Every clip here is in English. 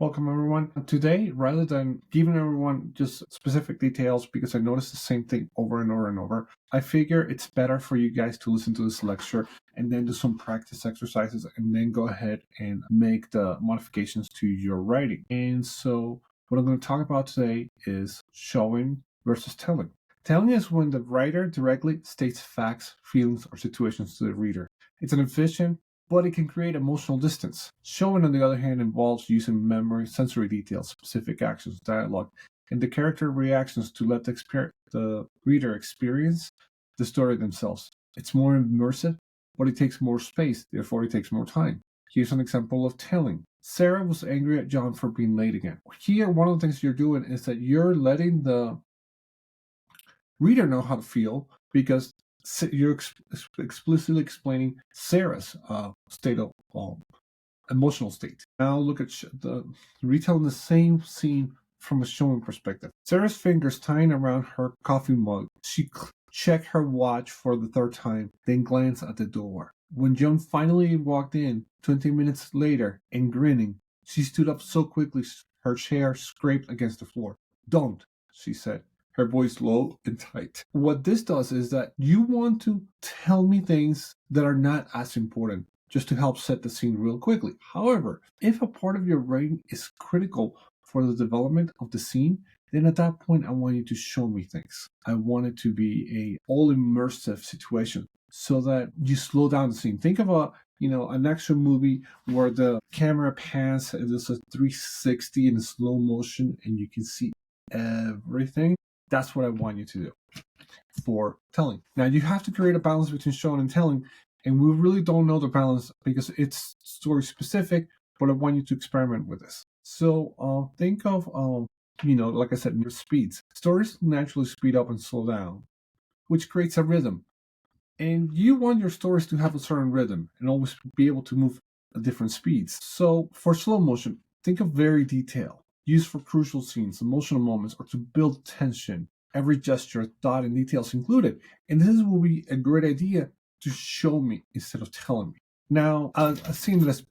Welcome, everyone. Today, rather than giving everyone just specific details, because I noticed the same thing over and over and over, I figure it's better for you guys to listen to this lecture and then do some practice exercises and then go ahead and make the modifications to your writing. And so, what I'm going to talk about today is showing versus telling. Telling is when the writer directly states facts, feelings, or situations to the reader. It's an efficient but it can create emotional distance. Showing, on the other hand, involves using memory, sensory details, specific actions, dialogue, and the character reactions to let the reader experience the story themselves. It's more immersive, but it takes more space, therefore it takes more time. Here's an example of telling. Sarah was angry at John for being late again. Here, one of the things you're doing is that you're letting the reader know how to feel because you're explicitly explaining Sarah's state of emotional state. Now look at the retelling the same scene from a showing perspective. Sarah's fingers tying around her coffee mug. She checked her watch for the third time, then glanced at the door. When John finally walked in 20 minutes later and grinning, she stood up so quickly her chair scraped against the floor. "Don't," she said, her voice low and tight. What this does is that you want to tell me things that are not as important, just to help set the scene real quickly. However, if a part of your writing is critical for the development of the scene, then at that point I want you to show me things. I want it to be a all immersive situation so that you slow down the scene. Think of an action movie where the camera pans and there's a 360 in slow motion and you can see everything. That's what I want you to do for telling. Now, you have to create a balance between showing and telling, and we really don't know the balance because it's story specific, but I want you to experiment with this. So think of, like I said, your speeds. Stories naturally speed up and slow down, which creates a rhythm. And you want your stories to have a certain rhythm and always be able to move at different speeds. So for slow motion, think of very detail, used for crucial scenes, emotional moments, or to build tension. Every gesture, thought, and details included. And this will be a great idea to show me instead of telling me. Now, a scene that is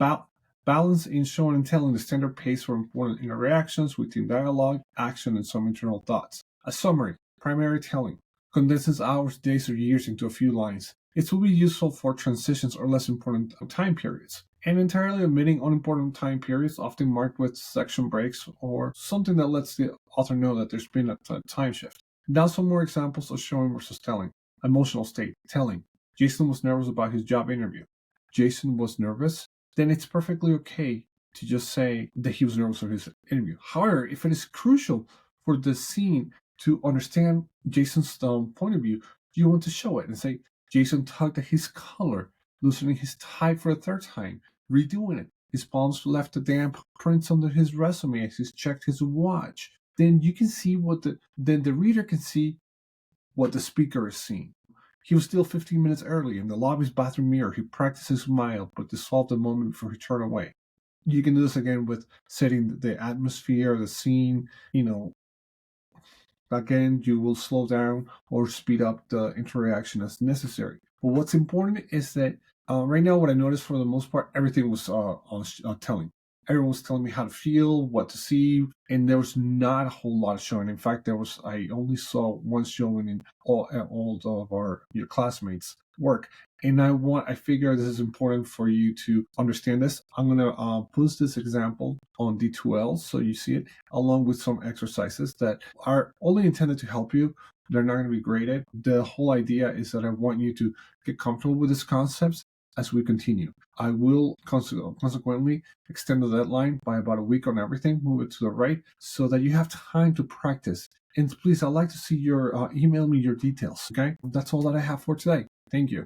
balance in showing and telling, the standard pace for important interactions within dialogue, action, and some internal thoughts. A summary, primary telling, condenses hours, days, or years into a few lines. It will be useful for transitions or less important time periods, and entirely omitting unimportant time periods, often marked with section breaks or something that lets the author know that there's been a time shift. Now some more examples of showing versus telling. Emotional state, telling. Jason was nervous about his job interview. Jason was nervous, then it's perfectly okay to just say that he was nervous for his interview. However, if it is crucial for the scene to understand Jason's point of view, you want to show it and say, Jason tugged at his collar, loosening his tie for a third time, redoing it. His palms left the damp prints under his resume as he checked his watch. Then you can see then the reader can see what the speaker is seeing. He was still 15 minutes early. In the lobby's bathroom mirror, he practiced his smile, but dissolved the moment before he turned away. You can do this again with setting the atmosphere, the scene, Again, you will slow down or speed up the interaction as necessary. But what's important is that right now, what I noticed for the most part, everything was on telling. Everyone was telling me how to feel, what to see, and there was not a whole lot of showing. In fact, I only saw one showing in all of your classmates' work. And I figure this is important for you to understand this. I'm gonna post this example on D2L so you see it, along with some exercises that are only intended to help you. They're not going to be graded. The whole idea is that I want you to get comfortable with these concepts as we continue. I will consequently extend the deadline by about a week on everything, move it to the right, so that you have time to practice. And please, I'd like to see your email me your details, okay? That's all that I have for today. Thank you.